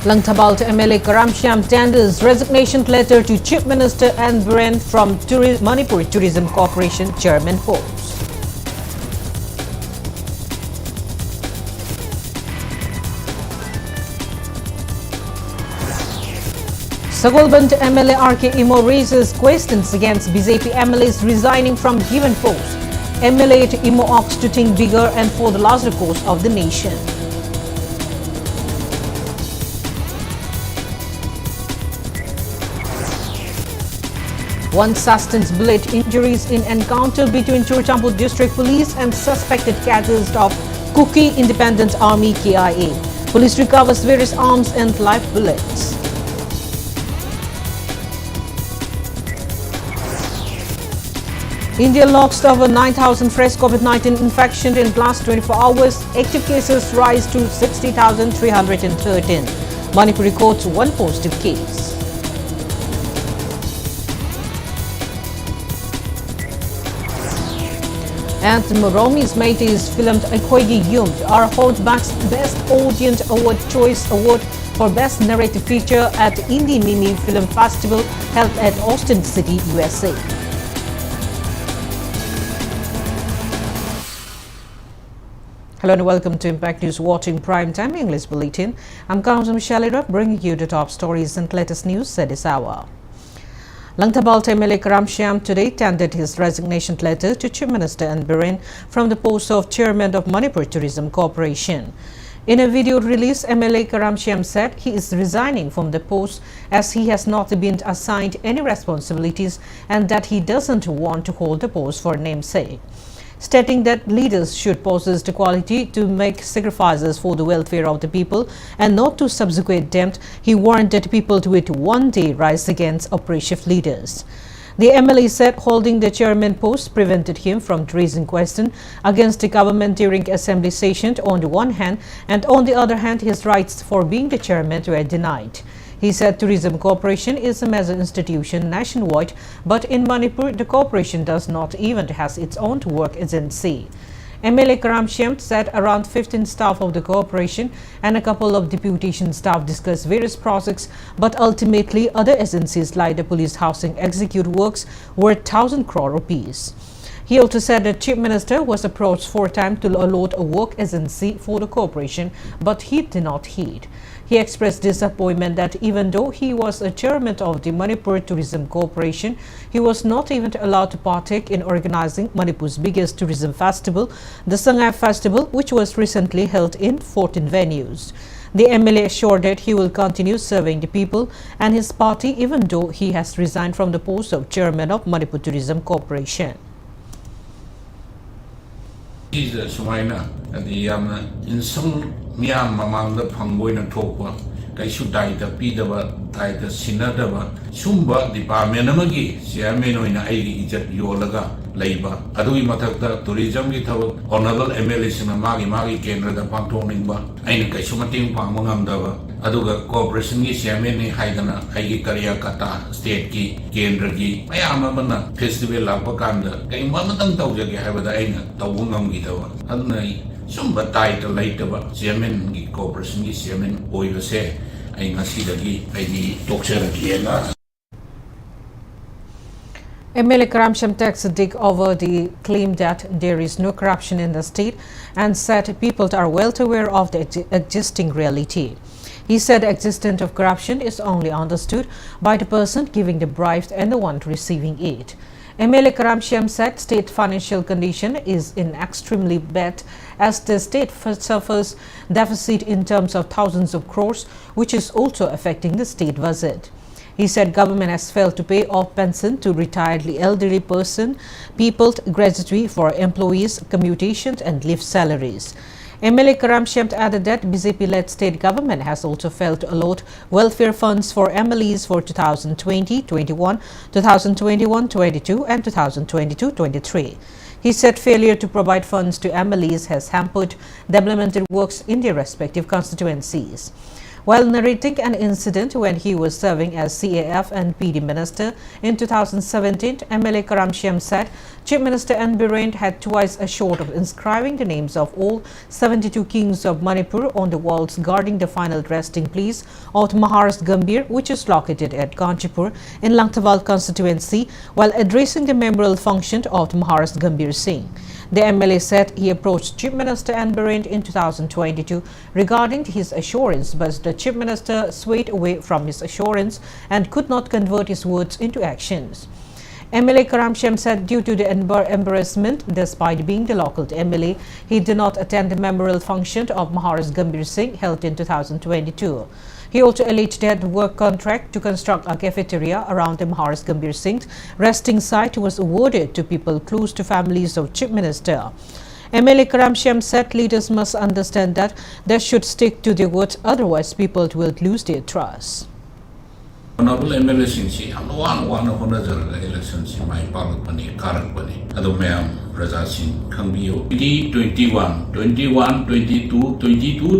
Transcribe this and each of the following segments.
Langtabal to MLA Karamshyam tenders resignation letter to Chief Minister N. Biren from Manipur Tourism Corporation Chairman post. Sagolban to MLA RK Imo raises questions against BJP MLAs resigning from given post. MLA to Imo asks to think bigger and for the larger cause of the nation. One sustains bullet injuries in encounter between Churchandpur District Police and suspected cadres of Kuki Independent Army KIA. Police recovers various arms and live bullets. India logs over 9,000 fresh COVID-19 infections in last 24 hours. Active cases rise to 60,313. Manipur records one positive case. And Moromi's Mate's filmed Aikoigi Yumd are held Best Audience Award Choice Award for Best Narrative Feature at Indie Mimi Film Festival held at Austin City, USA. Hello and welcome to Impact News watching Primetime English Bulletin. I'm SHELLYRA bringing you the top stories and latest news at this hour. Langtabal MLA Karamshyam today tendered his resignation letter to Chief Minister N. Biren from the post of Chairman of Manipur Tourism Corporation. In a video release, MLA Karamshyam said he is resigning from the post as he has not been assigned any responsibilities and that he doesn't want to hold the post for namesake. Stating that leaders should possess the quality to make sacrifices for the welfare of the people and not to subjugate them, he warned that people would one day rise against oppressive leaders. The MLA said holding the chairman post prevented him from raising questions against the government during assembly session on the one hand, and on the other hand his rights for being the chairman were denied. He said Tourism Corporation is a major institution nationwide, but in Manipur, the corporation does not even have its own work agency. MLA Karamshyam said around 15 staff of the corporation and a couple of deputation staff discussed various projects, but ultimately other agencies like the police housing execute works worth 1,000 crore rupees. He also said that Chief Minister was approached 4 times to allot a work agency for the corporation, but he did not heed. He expressed disappointment that even though he was a chairman of the Manipur Tourism Corporation, he was not even allowed to partake in organizing Manipur's biggest tourism festival, the Sangai Festival, which was recently held in 14 venues. The MLA assured that he will continue serving the people and his party even though he has resigned from the post of chairman of Manipur Tourism Corporation. Sumaina and the in some Miam among the Pangoina Topa, Kaishudaita, Pidava, Taita, Sinadava, Sumba, the Parmenamagi, Siameno in Aidi, Yolaga, Labor, Adui Matata, Tourism, Honorable MLAs in a Magi Kendra, the Pantonimba, Aina Kaisumating Pamangandava, Aduga Corporation is Yameni Haidana, Aigi Kariakata, State Key, Kendra, Mayamana, Festival Lapakanda, Kaimamatan Tauja, have the Aina, Tawungam Gitava, Adnai. Sumba title later, German corporation is German oil say, I must see the Toxer again. MLA Karamshyam takes a dig over the claim that there is no corruption in the state and said people are well aware of the existing reality. He said the existence of corruption is only understood by the person giving the bribes and the one receiving it. MLA Karamshyam said state financial condition is in extremely bad as the state suffers deficit in terms of thousands of crores, which is also affecting the state budget. He said government has failed to pay off pension to retired elderly person, people, gratuity for employees, commutations and leave salaries. MLA Karamshyam added that BJP-led state government has also failed to allot welfare funds for MLAs for 2020-21, 2021-22 and 2022-23. He said failure to provide funds to MLAs has hampered developmental works in their respective constituencies. While narrating an incident when he was serving as CAF and PD minister in 2017, MLA Karamshiam said Chief Minister N. Biren had twice assured of inscribing the names of all 72 kings of Manipur on the walls guarding the final resting place of Maharaj Gambhir, which is located at Kanchipur in Langtawal constituency, while addressing the memorial function of Maharaj Gambhir Singh. The MLA said he approached Chief Minister N. Biren in 2022 regarding his assurance, but the Chief Minister swayed away from his assurance and could not convert his words into actions. MLA Karamshiam said due to the embarrassment, despite being the local MLA, he did not attend the memorial function of Maharaj Gambhir Singh held in 2022. He also alleged that the work contract to construct a cafeteria around the Maharaj Gambhir Singh's resting site was awarded to people close to families of Chief Minister. MLA Karamshiam said leaders must understand that they should stick to their words, otherwise people will lose their trust. Honorable MLA Singh, one election, my parliament, current bunny, Adomam, Raja Singh, Kambio, 21, 22,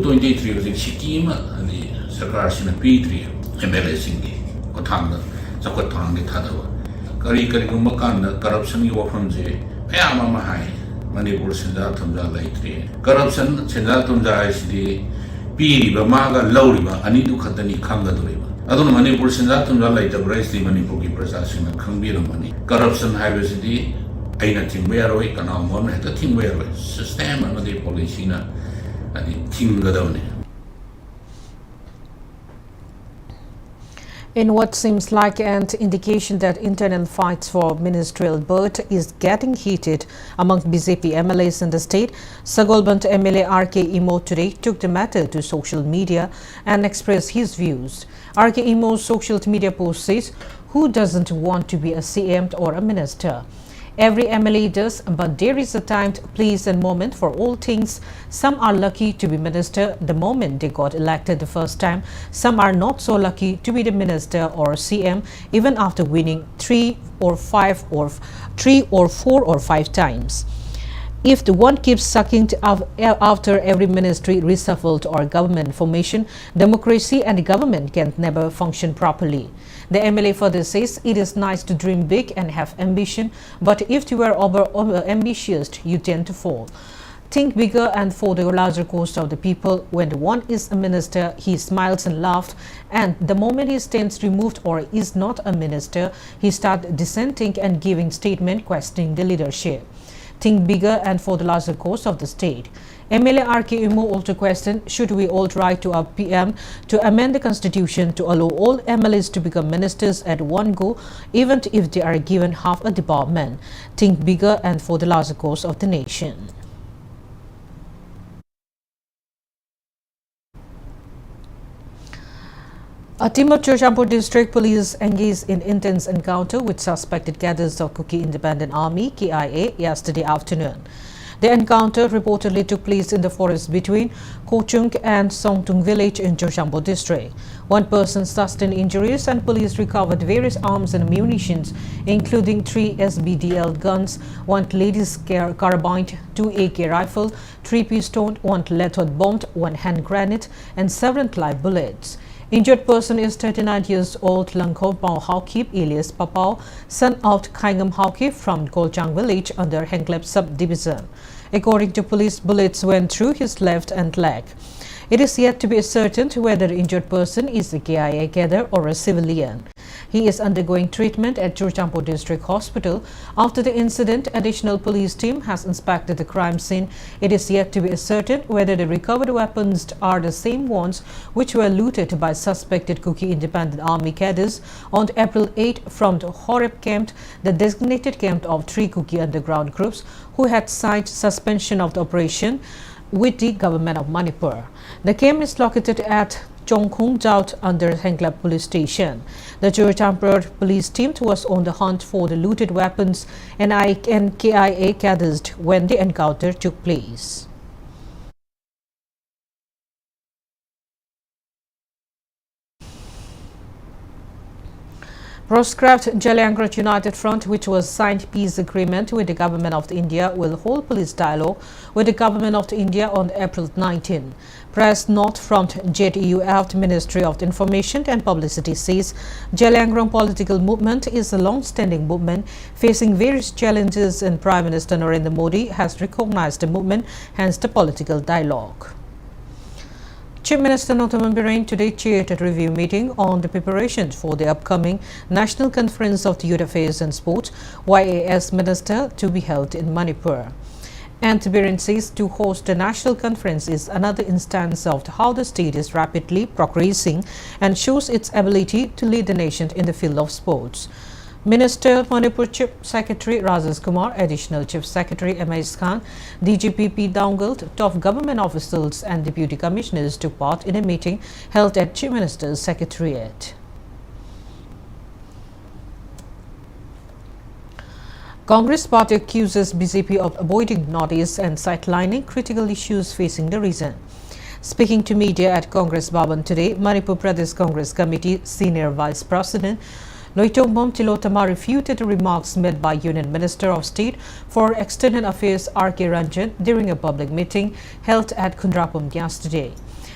23, Sikima, and the Sakarsin P3, MLA Singh, Otanga, Zakotang, the Tadava, Karikakumaka, corruption you from the Payama Mahai, Manipur Sendatumza Lake, corruption Sendatumza is the P. Bamaga Loriba, Anidu Katani Kanga Doriba. Adon Manipur Sendatumza like the Brace Manipur Prasashin and Kambira money. Corruption Hibacity, Aina Timberoi, Kanam one at the Timberoi, system and the Policina and the Tingadone. In what seems like an indication that internal fights for ministerial berth is getting heated among BJP MLAs in the state, Sagolbant MLA RK Imo today took the matter to social media and expressed his views. RK Imo's social media post says, "Who doesn't want to be a CM or a minister? Every MLA does, but there is a timed place and moment for all things. Some are lucky to be minister the moment they got elected the first time. Some are not so lucky to be the minister or CM even after winning 3 or 4 or 5 times. If the one keeps sucking after every ministry reshuffled or government formation, democracy and the government can never function properly." The MLA further says it is nice to dream big and have ambition, but if you are over ambitious, you tend to fall. Think bigger and for the larger cause of the people. When the one is a minister, he smiles and laughs, and the moment he stands removed or is not a minister, he starts dissenting and giving statement questioning the leadership. Think bigger and for the larger cause of the state. MLA RK Imo also questioned, should we all try to our PM to amend the constitution to allow all MLAs to become ministers at one go, even if they are given half a department? Think bigger and for the larger cause of the nation. A team of Churchampo District Police engaged in intense encounter with suspected cadres of Kuki Independent Army (KIA) yesterday afternoon. The encounter reportedly took place in the forest between Kochung and Songtung village in Churchampo District. One person sustained injuries and police recovered various arms and munitions, including 3 SBDL guns, 1 ladies' carbine, 2 AK rifle, 3 pistol, 1 lethal bomb, 1 hand grenade, and 7 live bullets. Injured person is 39 years old Langko Pao Haukip alias Papao, son of Kaingam Haukip from Kolchang village under Henglep subdivision. According to police, bullets went through his left and leg. It is yet to be ascertained whether the injured person is a KIA cadre or a civilian. He is undergoing treatment at Churchampo District Hospital. After the incident, additional police team has inspected the crime scene. It is yet to be ascertained whether the recovered weapons are the same ones which were looted by suspected Kuki Independent Army cadres on April 8 from the Horeb camp, the designated camp of 3 Kuki underground groups who had signed suspension of the operation with the government of Manipur. The camp is located at Chongkhung Jout under Henglep police station. The Churchampo police team was on the hunt for the looted weapons and KIA cadres when the encounter took place. Proscribed Jalliangarh United Front, which was signed peace agreement with the government of India, will hold police dialogue with the government of India on April 19. Press note from JDUF Ministry of Information and Publicity says Jalliangarh political movement is a long-standing movement facing various challenges, and Prime Minister Narendra Modi has recognized the movement, hence the political dialogue. Chief Minister Notaman Birren today chaired a review meeting on the preparations for the upcoming National Conference of the Youth Affairs and Sports (YAS) Minister to be held in Manipur. And Birren says to host the national conference is another instance of how the state is rapidly progressing and shows its ability to lead the nation in the field of sports. Minister Manipur Chief Secretary Rajesh Kumar, Additional Chief Secretary M.S. Khan, DGP P. Downgold, top government officials and deputy commissioners took part in a meeting held at Chief Minister's Secretariat. Congress party accuses BJP of avoiding notice and sidelining critical issues facing the region. Speaking to media at Congress Bhavan today, Manipur Pradesh Congress Committee Senior Vice President Loitongmom Tilotama refuted the remarks made by Union Minister of State for External Affairs R.K. Ranjan during a public meeting held at Kundrapum yesterday.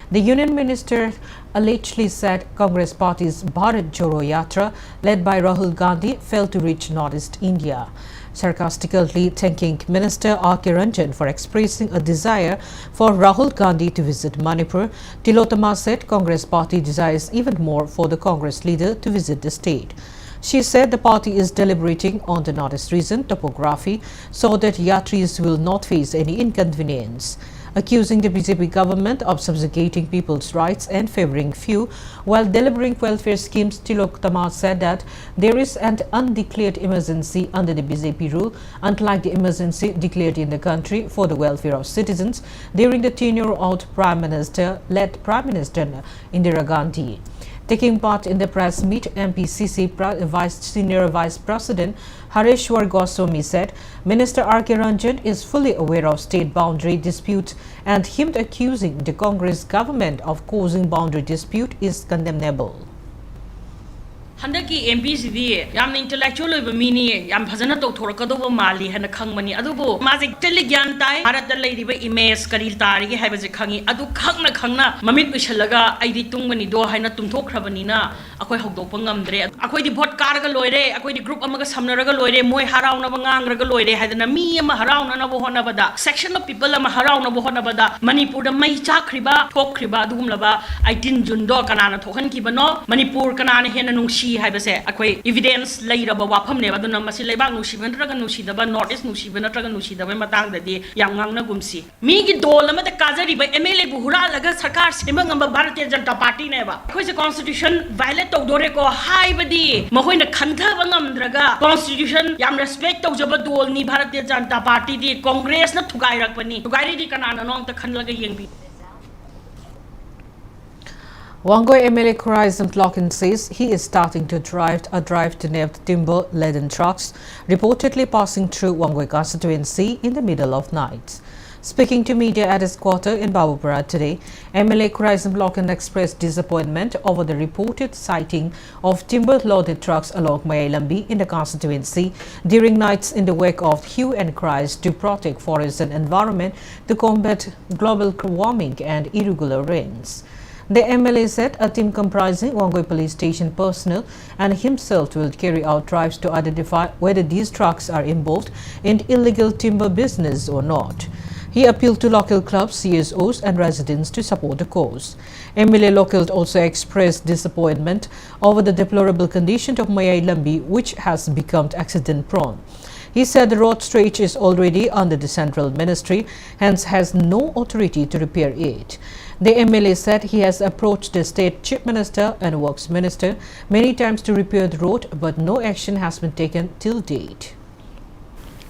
The Union Minister allegedly said Congress Party's Bharat Jodo Yatra, led by Rahul Gandhi, failed to reach Northeast India. Sarcastically thanking Minister R.K. Ranjan for expressing a desire for Rahul Gandhi to visit Manipur, Tilotama said Congress Party desires even more for the Congress leader to visit the state. She said the party is deliberating on the Northeast region topography so that Yatris will not face any inconvenience. Accusing the BJP government of subjugating people's rights and favoring few while delivering welfare schemes, Tilotama said that there is an undeclared emergency under the BJP rule, unlike the emergency declared in the country for the welfare of citizens during the tenure of Prime Minister Indira Gandhi. Taking part in the press meet, MPCC Senior Vice President Hareshwar Goswami said Minister R.K. Ranjan is fully aware of state boundary disputes, and him accusing the Congress government of causing boundary dispute is condemnable. Handaki MPCD, Yam intellectual of a mini, Yam Hazanato Torcado Mali, and a Kangmani Adubo, Mazik Telegantai, Arata Lady by Imes, Kariltari, Havazakani, Adu Kangna Kangna, Mamit Mishalaga, Iditungani do, Hanatum Tokrabanina, Aqua Hogopangam Dre, Aqua the Bot Carga Loire, Aqua the group Amaga Samnaraga Loire, Moy Harauna Bangang Loire, had an Ami Maharauna Navohonabada, section of people Maharauna Bohonabada, Manipur, the Maicha Kriba, Tokriba, Dumlaba, I didn't Jundo Kanana Tokan Kibano, Manipur Kanana Henanungshi. Evidence later about Wapamne, but the Masileba Nushivan Dragon Nushidaba, Northeast Nushivan Dragon Nushidaba, Matang the day, Yamanga Gumsi. Migi Dolama the Kazari by Emile Buhura, Lagas Sakar, Simang and Bharatiya Janata Party never. Because the Constitution violate of Doreko, high badi, Mahoin the Kantavangam Draga, Constitution, Yam respect of Jabadol, Ni Bharatiya Janata Party, the Congress, not to Gairakani, to Gairi Kanana, non the Kanlaga Yambi. Wangoy MLA Khoraisam Tlokin says he is starting to drive to nabbed timber-laden trucks reportedly passing through Wangoy constituency in the middle of night. Speaking to media at his quarter in Babupara today, MLA Khoraisam Tlokin expressed disappointment over the reported sighting of timber-loaded trucks along Mayailambi in the constituency during nights in the wake of hue and cries to protect forests and environment to combat global warming and irregular rains. The MLA said a team comprising Wangoy Police Station personnel and himself will carry out drives to identify whether these trucks are involved in illegal timber business or not. He appealed to local clubs, CSOs and residents to support the cause. MLA Local also expressed disappointment over the deplorable condition of Mayailambi, which has become accident-prone. He said the road stretch is already under the central ministry, hence has no authority to repair it. The MLA said he has approached the state chief minister and works minister many times to repair the road, but no action has been taken till date.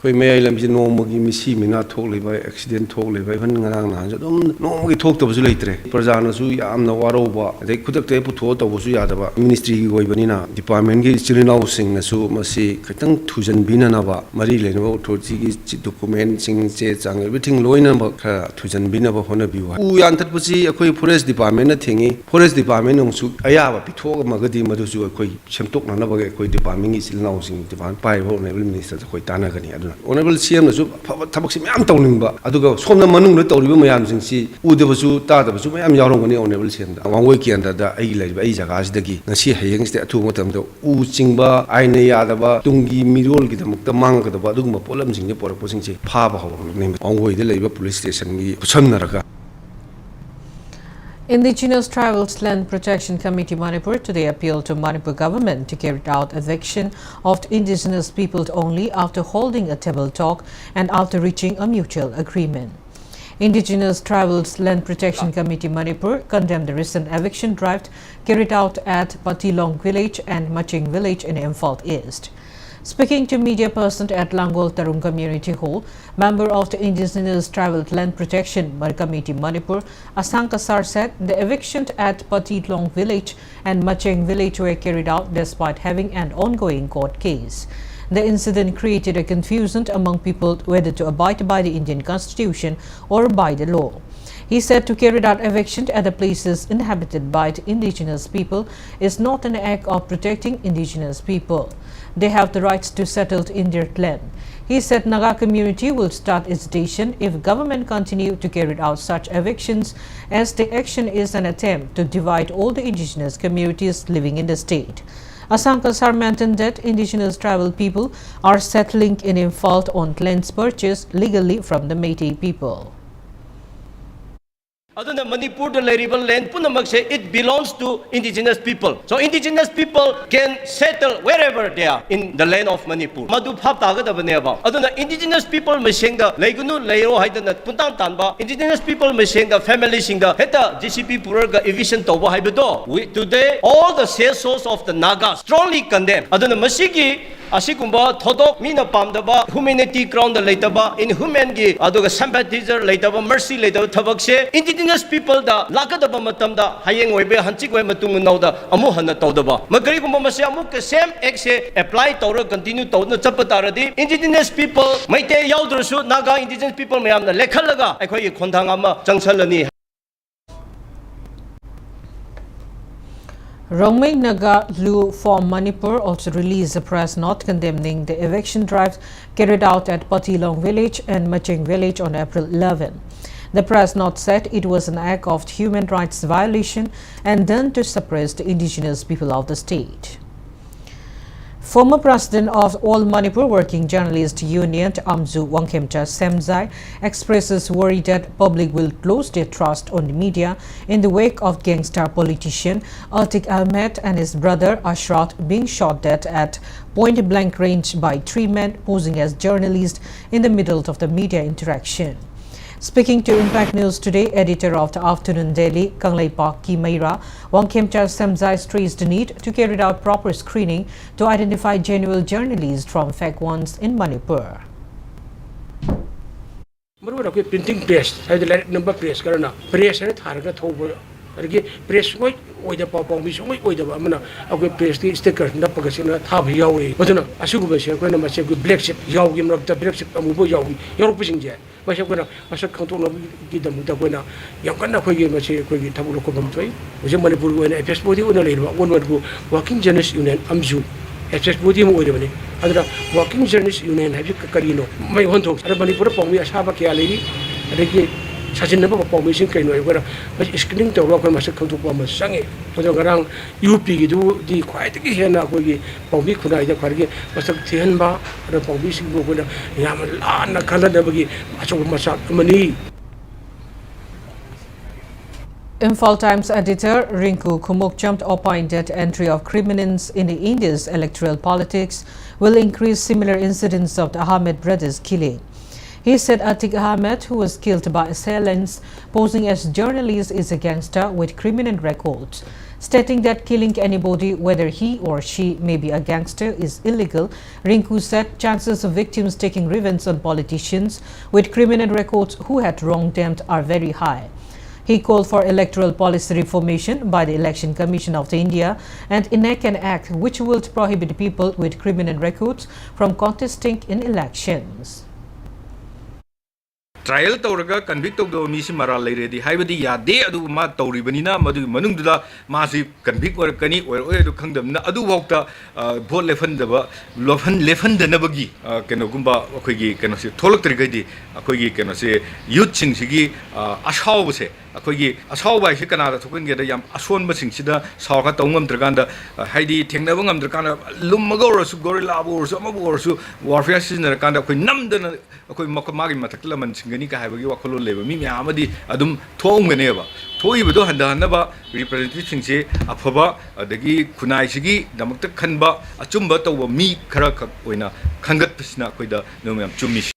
koi mayai lam ji no magi misi mina thok le bai accident thok le bai han ngarang na ja dum no magi thok to su leitre prajana su yam na waro ba de khudak te pu tho to su ya da ba ministry gi goi bani na department gi chirinau sing na su masi khatang thujan bina na ba mari le no authority gi document sing che chang everything loina ba kha thujan bina ba hona bi wa u yan that pu chi akoi forest department na thingi forest department nong su aya ba pi tho ma ga di ma du su akoi semtok na ba ga akoi department gi chirinau sing department pai ho ne minister akoi tana ga ni honorable CM na su thabak si mayam tawning ba aduga somna manung na tawri ba mayam sing si udeba su ta da su mayam yarong gani honorable CM da wangoi kian da ai lai ba ai jaga si dagi ngasi hayeng ste athu matam da u chingba aina ya da ba tungi mirol gi da mukta mang ga da ba dugma polam sing ne por po sing si pha ba ho ne wangoi de lai ba police station gi pucham na raga. Indigenous Tribals Land Protection Committee Manipur today appealed to Manipur government to carry out eviction of indigenous people only after holding a table talk and after reaching a mutual agreement. Indigenous Tribals Land Protection Committee Manipur condemned the recent eviction drive carried out at Patilong Village and Maching Village in Imphal East. Speaking to media person at Langol Tarung Community Hall, member of the Indigenous Tribal Land Protection Committee Manipur, Asankasar said the eviction at Patilong Village and Macheng Village were carried out despite having an ongoing court case. The incident created a confusion among people whether to abide by the Indian Constitution or by the law. He said to carry out eviction at the places inhabited by the indigenous people is not an act of protecting indigenous people. They have the rights to settle in their land. He said Naga community will start hesitation if government continue to carry out such evictions, as the action is an attempt to divide all the indigenous communities living in the state. Asankasar maintained that indigenous tribal people are settling in Imphal on lands purchased legally from the Meitei people. Aduna Manipur the land punamak it belongs to indigenous people. So indigenous people can settle wherever they are in the land of Manipur. Madu phap tagada baneba. Aduna indigenous people mashenga laigunu lairo haidana puntang tanba. Indigenous people mashenga family singa heta GCP purga eviction toba haibedo. Today all the say-sos of the Naga strongly condemn. Aduna masigi Asikumba thodok mina pamdaba humanity ground laitaba inhuman gi aduga sympathizer laitaba mercy laitaba thabakse indigenous people da lakadaba matamda hayeng oibe hanchik wai matung nauda amu hanna tawdaba magari kumba mase amuk same exe apply tawra continue tawna chapataradi indigenous people maite yaudrusu Naga indigenous people mayamna lekhalaga aikhoi khondang ama changsalani. Rongmei Naga Lu from Manipur also released a press note condemning the eviction drive carried out at Patilong Village and Maching Village on April 11. The press note said it was an act of human rights violation and done to suppress the indigenous people of the state. Former President of All Manipur Working Journalist Union Amzu Wangkhemcha Semzai expresses worry that public will lose their trust on the media in the wake of gangster politician Atik Ahmed and his brother Ashrat being shot dead at point-blank range by 3 men posing as journalists in the middle of the media interaction. Speaking to Impact News Today, editor of the Afternoon Daily, Kanglaipak Kimaira, Wangkhemcha Semzai stressed the need to carry out proper screening to identify genuine journalists from fake ones in Manipur. Printing press, number press, press and target press with the pop with the press sticker, Napakasina, Tab Yawi, but no, a super share when I must have black ship, Yawim of the black ship, and Yawi, you're pushing jet. I should control of the Mutawena, Yakana Kogi, Machi, Tabu Komantway, was a Manipur when I just put you on a later, one would go Walking Journalist Union, Amzu, I just put him with money. Other Walking Journalist Union, have you Carino, my one talk, and Manipur upon me as Habaki lady, and such a number of formation can where a screening to rock and must come to Poma Sangi. For the Garang, UP do the quiet here now, Pomi Kuna, the Kargi, was a Tianba, the Pomishing book with a Yamala, Canada, much of Masak money. Imphal Times editor Rinku Kumukchamt opined that entry of criminals in the India's electoral politics will increase similar incidents of the Ahmed brothers killing. He said Atiq Ahmed, who was killed by assailants posing as journalists, is a gangster with criminal records. Stating that killing anybody, whether he or she may be a gangster, is illegal, Rinku said chances of victims taking revenge on politicians with criminal records who had wronged them are very high. He called for electoral policy reformation by the Election Commission of India and enact an act which will prohibit people with criminal records from contesting in elections. Trial Toraga convict of the Missy Mara lady, Hibadi Yade, Adu Ma Tori Benina, Madu Manunda, Massive convict or Kani or to Kingdom, Adu Walkta, Bo Lefendaba, Lefen the Nabagi, Kenogumba, Okogi, Kenosi, Tolotrigadi, Akogi, Kenosi, Youth Singsi, Ashawse. Akogi ashaw by Shikana to get a yam Ashwan Basing Sida, Saka Tongam Draganda, Heidi Tingnavangam Dragana, Lumagorus, Gorilla Wars, Amaborsu, Warfare Season, Kanda, Namdan, Makamari Matakalam, Singanika, have you a color labor, Mimi Amadi, Adum, Tong whenever. Toy Budo and the Hanaba, representing say, Apaba, the Gi, Kunaishigi, Damakta Kanba, a Chumba over me, Karaka, Wina, Kangat Pisna, Quida, Nomiam Chumish.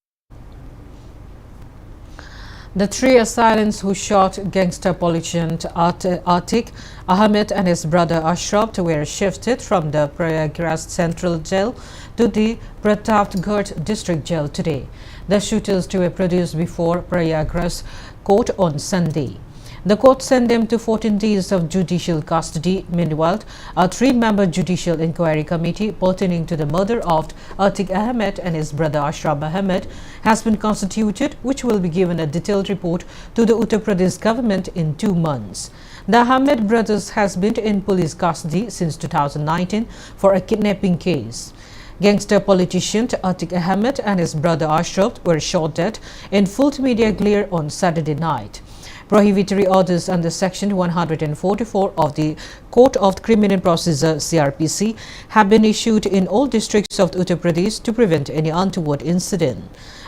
The three assailants who shot gangster politician Atiq Ahmed and his brother Ashraf were shifted from the Prayagraj Central Jail to the Pratapgarh District Jail today. The shooters were produced before Prayagraj court on Sunday. The court sent them to 14 days of judicial custody. Meanwhile, a three-member judicial inquiry committee pertaining to the murder of Atiq Ahmed and his brother Ashraf Ahmed has been constituted, which will be given a detailed report to the Uttar Pradesh government in 2 months. The Ahmed brothers has been in police custody since 2019 for a kidnapping case. Gangster politician Atiq Ahmed and his brother Ashraf were shot dead in full media glare on Saturday night. Prohibitory orders under Section 144 of the Code of Criminal Procedure (CRPC) have been issued in all districts of Uttar Pradesh to prevent any untoward incident.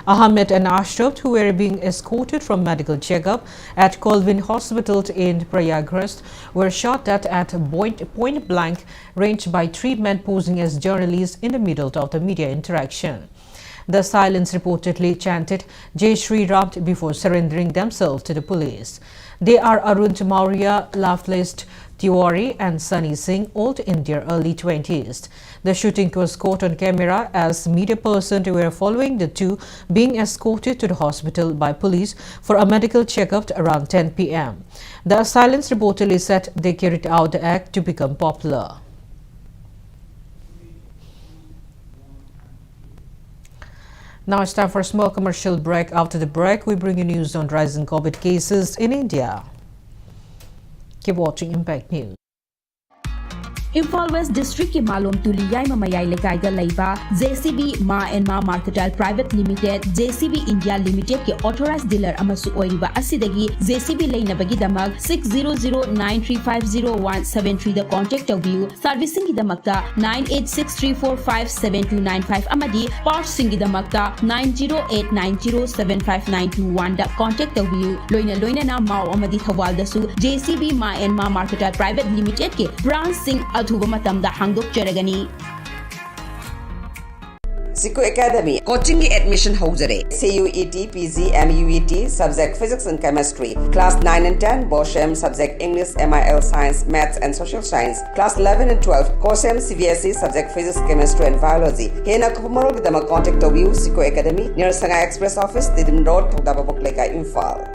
Ahmed and Ashraf, who were being escorted from medical checkup at Colvin Hospital in Prayagraj, were shot at point blank range by 3 men posing as journalists in the middle of the media interaction. The assailants reportedly chanted Jai Shri Ram before surrendering themselves to the police. They are Arun Maurya, Loveless Tiwari and Sunny Singh, all in their early 20s. The shooting was caught on camera as media persons were following the two being escorted to the hospital by police for a medical checkup around 10 p.m. The assailants reportedly said they carried out the act to become popular. Now it's time for a small commercial break. After the break, we bring you news on rising COVID cases in India. Keep watching Impact News. Imphal West District ki Malom Tuli Yaima Mayai Lekai da Laiba JCB Ma and Ma Marketal Private Limited JCB India Limited ki authorized dealer amasu oiriba asidagi JCB Lainabagi damag 6009350173 da contact view servicing ki damakta 9863457295 amadi parts singi damakta 9089075921 da contact view loina na Mao amadi Thawal da su JCB Ma and Ma Marketal Private Limited ki branch sing Athuba matamda hangdok jaragani. Siku Academy coaching की admission होजरे CUET, PG, MUET subject physics and chemistry class 9 and 10 BOSHEM subject English, MIL science, maths and social science class 11 and 12 COSEM CBSE subject physics, chemistry and biology. Hena kupumaro kita contact to view Siku Academy near Sangay Express Office Didim Road Thokdababok Leka Imphal.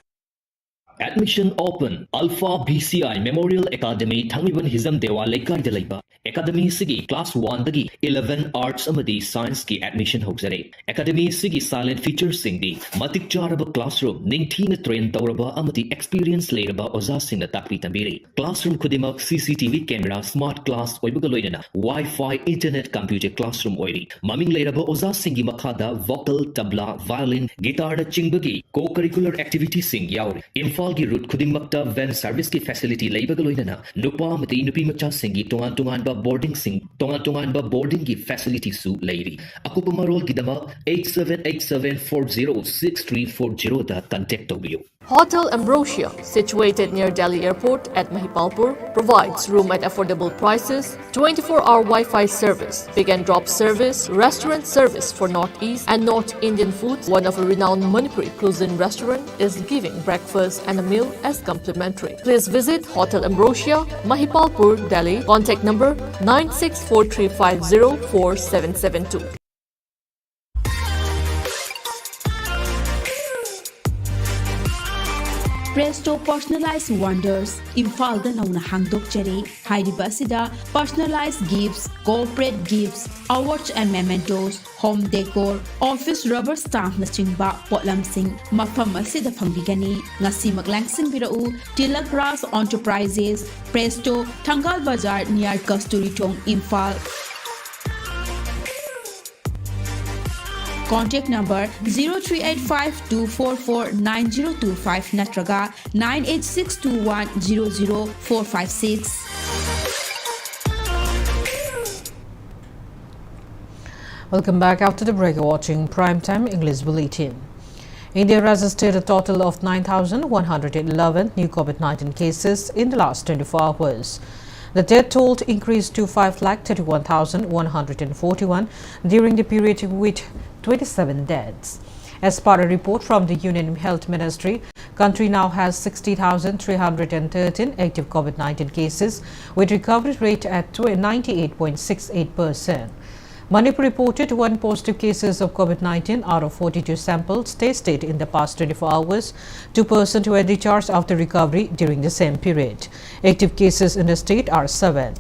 Admission open Alpha BCI Memorial Academy Thangiban Hizam Dewa Lekar de Leiba Academy Sigi Class 1 Dagi 11 Arts Amadi Science ki admission hojare Academy Sigi silent features singdi Matik Charaba classroom Ningthina train Tauraba Amati experience Leraba Oza Singna Takri Tambiri Classroom Kudimak CCTV camera smart class Oibagaloidana Wi-Fi internet computer classroom oiri Maming Leraba Oza Singi Makhada vocal tabla violin guitar da chingbagi co-curricular activity sing yauri Imphal route khudimmakta van service ki facility leibaga loinana nupa amati nupi macha singi tongan ba boarding ki facility su leiri akupa marol gidama 8787406340 da contact tobiyo Hotel Ambrosia, situated near Delhi Airport at Mahipalpur, provides room at affordable prices, 24-hour Wi-Fi service, pick and drop service, restaurant service for Northeast and North Indian foods. One of a renowned Manipuri cuisine restaurant is giving breakfast and a meal as complimentary. Please visit Hotel Ambrosia, Mahipalpur, Delhi. Contact number 9643504772. Presto Personalized Wonders, Imphal Nauna Hangdokchari, Haidibasida, personalized gifts, corporate gifts, awards and mementos, home decor, office rubber stamp Nachingba, Potlam Singh, Mafam Masida Pambigani, Nasi Maglangsing Birau, Tilak Ras Enterprises, Presto, Tangal Bazar near Kasturi Tong, Imphal. Contact number 0385-244-9025 Natraga 98621-00456. Welcome back. After the break, you're watching Primetime English Bulletin. India registered a total of 9,111 new COVID-19 cases in the last 24 hours. The death toll increased to 5,31,141 during the period with 27 deaths. As per a report from the Union Health Ministry, country now has 60,313 active COVID-19 cases with recovery rate at 98.68%. Manipur reported 1 positive cases of COVID-19 out of 42 samples tested in the past 24 hours. 2 persons were discharged after recovery during the same period. Active cases in the state are 7.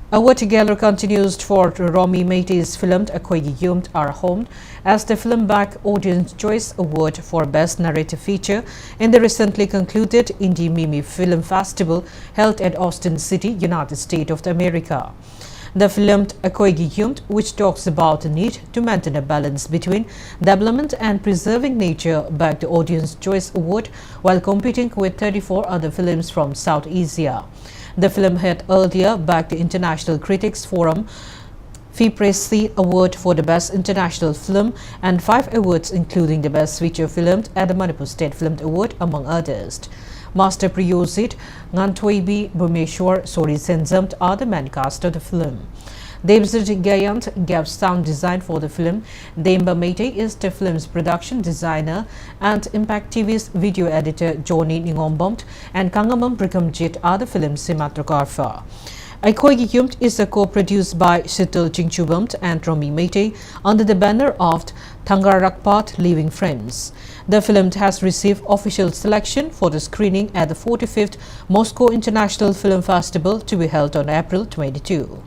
Award gala continues for Romy Meitei's film KANGUJAM Our Home as the film back Audience Choice Award for Best Narrative Feature in the recently concluded Indie Mimi Film Festival held at Austin City, United States of America. The film KANGUJAM, which talks about the need to maintain a balance between development and preserving nature, bagged the Audience Choice Award while competing with 34 other films from South Asia. The film had earlier bagged the International Critics Forum FIPRESI Award for the Best International Film and 5 awards including the Best Feature Film at the Manipur State Film Award, among others. Master Priyosit, Nganthoibi, Bhumeshwar, Sori Senzamt are the main cast of the film. Devsrit Gayant gave sound design for the film. Demba Meitei is the film's production designer, and Impact TV's video editor Johnny Ningombomt and Kangamam Brikamjit are the film's cinematographer. KANGUJAM is co-produced by Shital Jingchubamt and Romy Meitei under the banner of Thangarakpat Living Friends. The film has received official selection for the screening at the 45th Moscow International Film Festival to be held on April 22.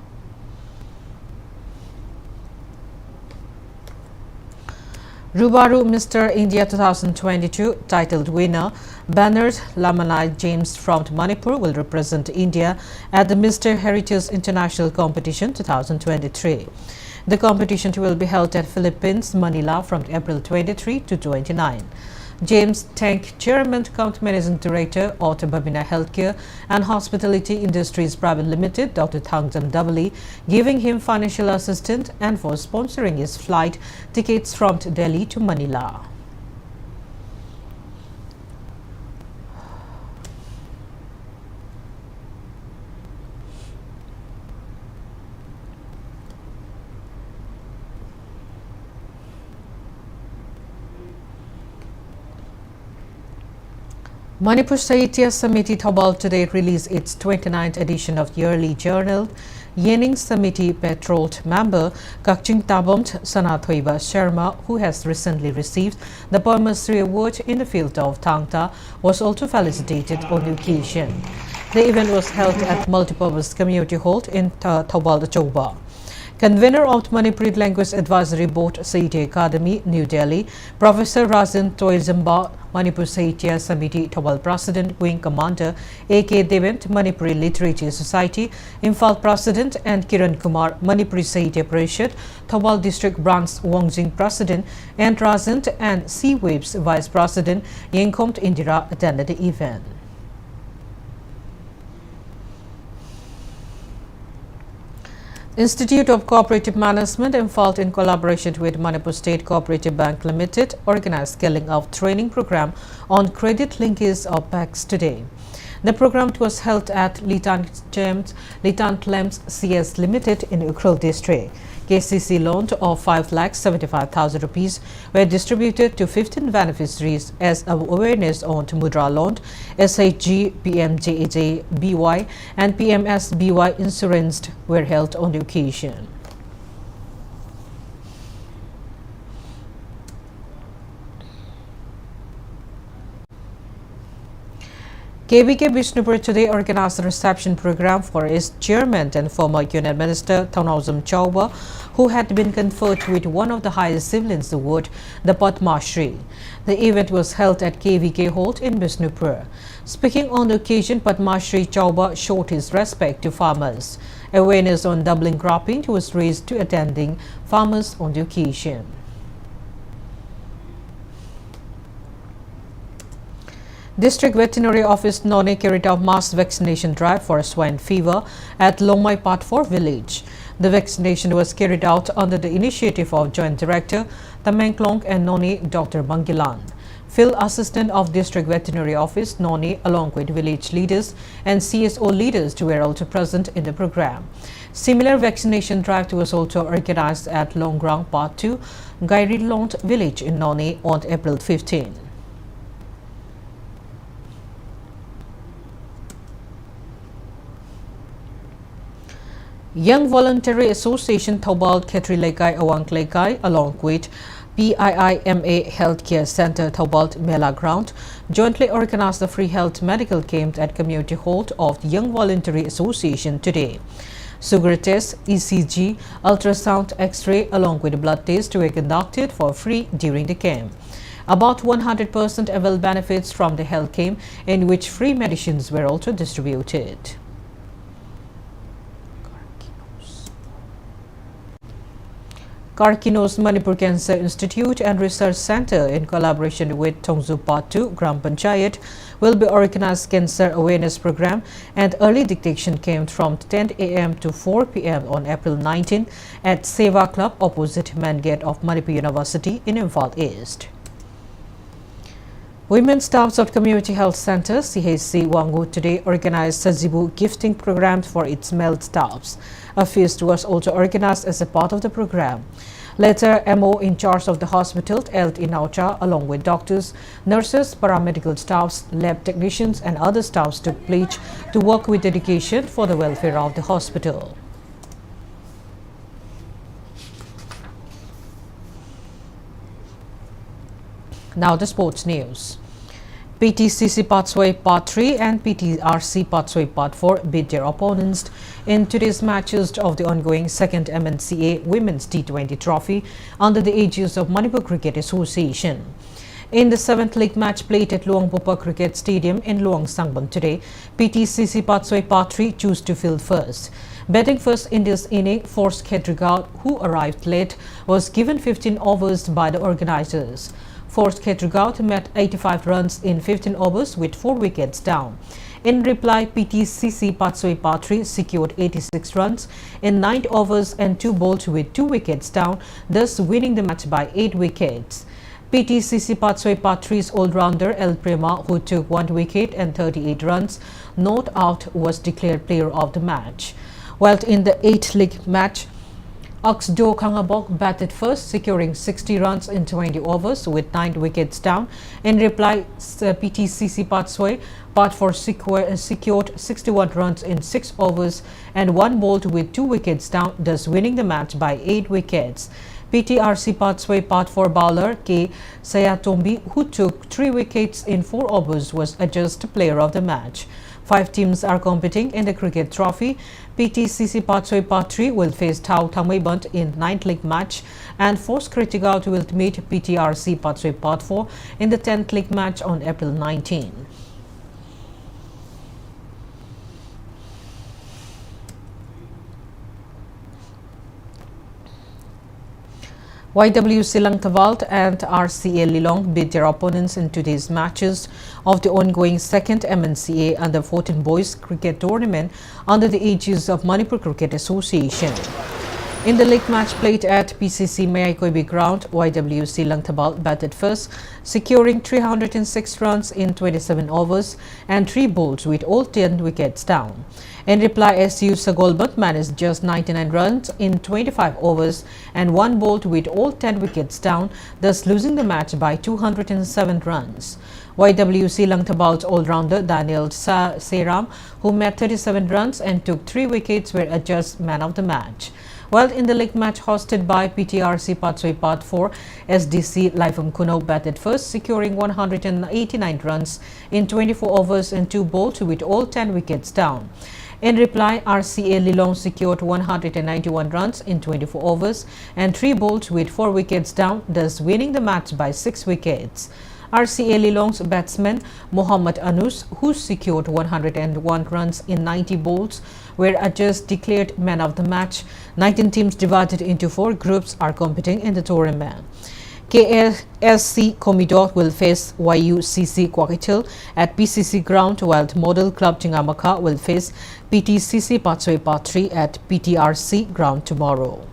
Rubaru Mr. India 2022 titled winner Bannard Lamanai James from Manipur will represent India at the Mr. Heritage International Competition 2023. The competition will be held at Philippines, Manila from April 23 to 29. James Tank, Chairman, Count Managing Director, Auto Babina Healthcare and Hospitality Industries Private Limited, Dr. Thangjam Davali, giving him financial assistance and for sponsoring his flight tickets from Delhi to Manila. Manipur Sahitya Samiti Thobal today released its 29th edition of yearly journal. Yening Samiti Patrolled member Kakching Tabomt Sanathoiba Sharma, who has recently received the Padma Shri Award in the field of Thangta, was also felicitated on the occasion. The event was held at Multipurpose Community Hall in Thobal Chowba. Convener of Manipuri Language Advisory Board, Sahitya Academy, New Delhi, Professor Rajan Toyzamba, Manipur Sahitya Samiti Thobal President, Wing Commander A.K. Devent, Manipuri Literature Society, Imphal President, and Kiran Kumar, Manipuri Sahitya Parishad, Thobal District Branch Wongjing President, and Rajan and C-Waves Vice President Yengkomt Indira attended the event. Institute of Cooperative Management, Imphal, in collaboration with Manipur State Cooperative Bank Limited, organized scaling of training program on credit linkage of banks today. The program was held at Litan Clems CS Limited in Ukhrul district. KCC loan of 5,75,000 rupees were distributed to 15 beneficiaries as awareness on Mudra loan, SHG, PMJAJ, BY and PMSBY insurance were held on the occasion. KBK Bishnupur today organized a reception program for its chairman and former Union Minister KANGUJAM Chauba, who had been conferred with one of the highest civilians award, the Padma Shri. The event was held at KVK Hall in Bishnupur. Speaking on the occasion, Padma Shri Chauba showed his respect to farmers. Awareness on doubling cropping was raised to attending farmers on the occasion. District Veterinary Office Noni carried out mass vaccination drive for swine fever at Longmai Patfor village. The vaccination was carried out under the initiative of Joint Director Tamengklong and Noni Dr. Bangilan. Field Assistant of District Veterinary Office Noni along with village leaders and CSO leaders were also present in the program. Similar vaccination drive was also organized at Longrang Part 2, Gairilont village in Noni on April 15. Young Voluntary Association Thobal Khetri Lekai Awang Lekai along with PIIMA Healthcare Center Thobal Mela Ground jointly organized the free health medical camp at Community Hall of the Young Voluntary Association today. Sugar test, ECG, ultrasound, X-ray along with blood tests were conducted for free during the camp. About 100% avail benefits from the health camp in which free medicines were also distributed. Karkino's Manipur Cancer Institute and Research Center, in collaboration with Tongzu Patu Gram Panchayat, will be organized cancer awareness program and early detection camp from 10 a.m. to 4 p.m. on April 19 at Seva Club opposite main gate of Manipur University in Imphal East. Women staffs of Community Health Center CHC Wangu today organized Sajibu gifting program for its male staffs. A feast was also organized as a part of the program. Later, MO in charge of the hospital held in Aucha along with doctors, nurses, paramedical staffs, lab technicians and other staffs took pledge to work with dedication for the welfare of the hospital. Now the sports news. PTCC Patsway Part 3 and PTRC Patsway Part 4 beat their opponents in today's matches of the ongoing second MNCA Women's T20 Trophy under the aegis of Manipur Cricket Association. In the 7th league match played at Luang Popa Cricket Stadium in Luang Sangbang today, PTCC Patsway Part 3 chose to field first. Batting first in this inning, Force Kedrigaud, who arrived late, was given 15 overs by the organizers. Force Kedrigaud met 85 runs in 15 overs with 4 wickets down. In reply, PTCC Patsway Part 3 secured 86 runs in 9 overs and 2 bowled with 2 wickets down, thus winning the match by 8 wickets. PTCC Patsway Part 3's all-rounder El Prema, who took 1 wicket and 38 runs, not out, was declared player of the match. While in the 8th league match, Oxdo Kangabok batted first, securing 60 runs in 20 overs with 9 wickets down. In reply, PTCC Patsway Part 4 secured 61 runs in 6 overs and 1 bowled with 2 wickets down, thus winning the match by 8 wickets. PTRC Patsway Part 4 bowler K. Sayatombi, who took 3 wickets in 4 overs, was adjudged player of the match. 5 teams are competing in the cricket trophy. PTCC Patsway Part 3 will face Tau Thammaibant in 9th league match and Force Kritigaut will meet PTRC Patsway Part 4 in the 10th league match on April 19. YWC Langtavalt and RCA Lilong beat their opponents in today's matches of the ongoing second MNCA Under-14 Boys Cricket Tournament under the aegis of Manipur Cricket Association. In the league match played at PCC Mayaikoibi ground, YWC Langthabal batted first, securing 306 runs in 27 overs and 3 bowls with all 10 wickets down. In reply, SU Sagolbat managed just 99 runs in 25 overs and 1 bowled with all 10 wickets down, thus losing the match by 207 runs. YWC Langthabal's all-rounder Daniel Seram, who made 37 runs and took 3 wickets, were adjudged man of the match. While in the league match hosted by PTRC Patsoi Part 4, SDC Laifam Kuno batted first, securing 189 runs in 24 overs and 2 bowled with all 10 wickets down. In reply, RCA Lilong secured 191 runs in 24 overs and 3 bowled with 4 wickets down, thus winning the match by 6 wickets. RCA Lilong's batsman Mohammad Anus, who secured 101 runs in 90 bowls, were adjudged declared man of the match. 19 teams divided into 4 groups are competing in the tournament. KSC Comidor will face YUCC Kwakitil at PCC ground, while Model Club Chingamaka will face PTCC Patsoi Patri at PTRC ground tomorrow.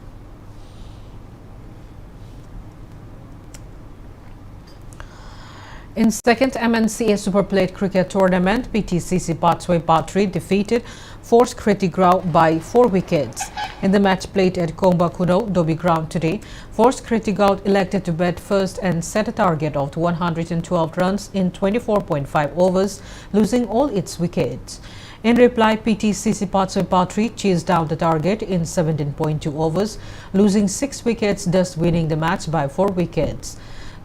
In second MNCA Super Plate Cricket Tournament, PTCC Patsoi Patri defeated Force Kritigrau by 4 wickets. In the match played at Kongba Kuno, Dobi ground today, Force Kritigrau elected to bat first and set a target of 112 runs in 24.5 overs, losing all its wickets. In reply, PTCC Patsoi Patri chased down the target in 17.2 overs, losing 6 wickets, thus winning the match by 4 wickets.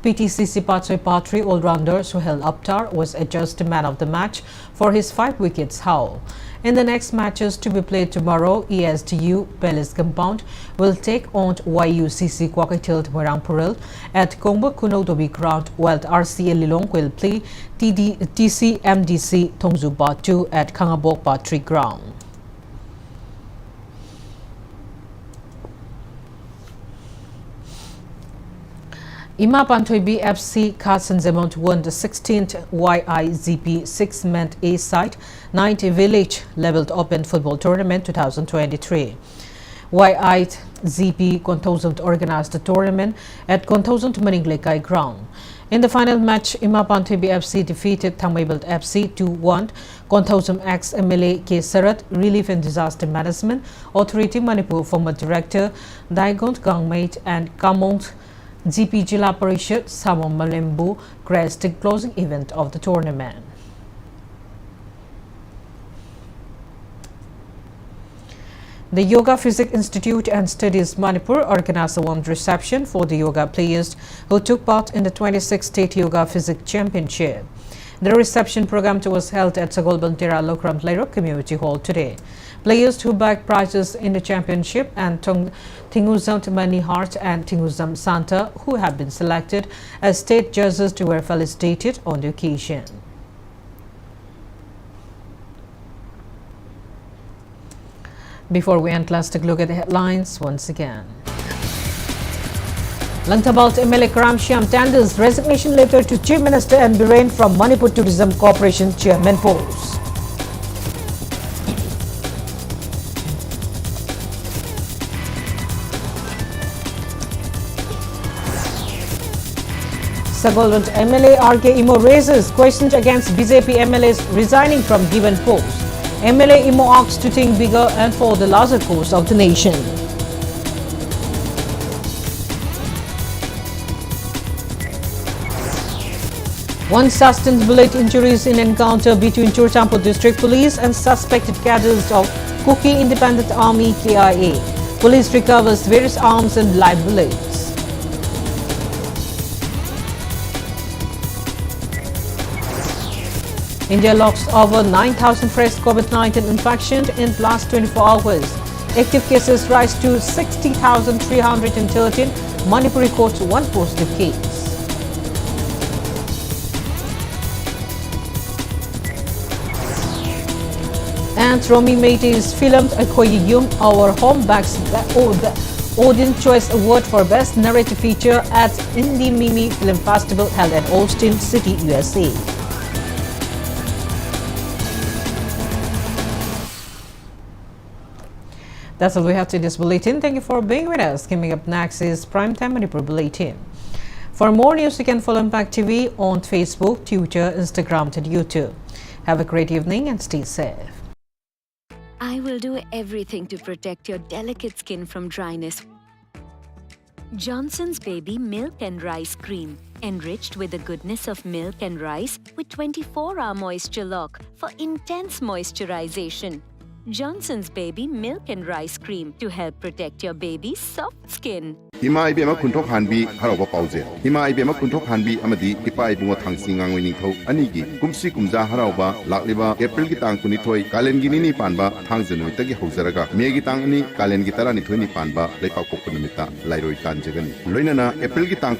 PTCC Patsoi Patri all-rounder Suhail Aptar was adjudged man of the match for his 5 wickets haul. In the next matches to be played tomorrow, ESTU Palace Compound will take on YUCC Kwakatil Marangpuril at Kongba Kuno Dobi ground, while RCA Lilong will play TCMDC Tongzu Batu at Kangabok Patri ground. Ima Panthoibi FC Carson Zemont won the 16th YIZP 6-man A side 90 Village Leveled Open Football Tournament 2023. YIZP Kontosont organized the tournament at Kontosont Maninglekai ground. In the final match, Ima Panthoibi FC defeated Thangmaibelt FC 2-1. Kontosont ex-MLA K. Sarat, Relief and Disaster Management Authority Manipur former Director Daigont Gangmate and Kamont GP Jila Parishad Samom Malembu graced the closing event of the tournament. The Yoga Physics Institute and Studies Manipur organized a warm reception for the yoga players who took part in the 26th State Yoga Physics Championship. The reception program was held at Sagolbantera Lokram Lairok Community Hall today. Players who bagged prizes in the championship and Tinguzam Mani Hart and Tinguzam Santa, who have been selected as state judges, were felicitated on the occasion. Before we end, let's take a look at the headlines once again. Langthabalt MLA Karamshyam tenders resignation letter to Chief Minister and Biren from Manipur Tourism Corporation Chairman post. Sagolwant MLA RK Imo raises questions against BJP MLAs resigning from given post. MLA Imo asks to think bigger and for the larger course of the nation. One sustained bullet injuries in encounter between Churchampo District Police and suspected cadres of Kuki Independent Army KIA. Police recovers various arms and live bullets. India logs over 9,000 fresh COVID-19 infections in the last 24 hours. Active cases rise to 60,313. Manipur records 1 positive case. And Romy Mate is filmed at KANGUJAM, our home backs Audience Choice Award for Best Narrative Feature at Indie Mimi Film Festival held at Austin City, USA. That's all we have to this bulletin. Thank you for being with us. Coming up next is Primetime Manipur Bulletin. For more news, you can follow Impact TV on Facebook, Twitter, Instagram, and YouTube. Have a great evening and stay safe. I will do everything to protect your delicate skin from dryness. Johnson's Baby Milk and Rice Cream, enriched with the goodness of milk and rice with 24-hour moisture lock for intense moisturization. Johnson's Baby Milk and Rice Cream to help protect your baby's soft skin. Himai Bema Kuntok Hanbi, Harova Pauze. Himai Bema Kuntok Hanbi Amadi, Ipai Bunga Tangsingang winning ho, Anigi, Kumsi Kumza Harova, Lakliba, April Gitang Kunitoi, Kalengini Panba, Tangzanutagi Hoseraga, Megitangani, Kalengitara Nituni Panba, Lepa Kokunamita, Lairo Tanjagan. Loinana, April Gitang.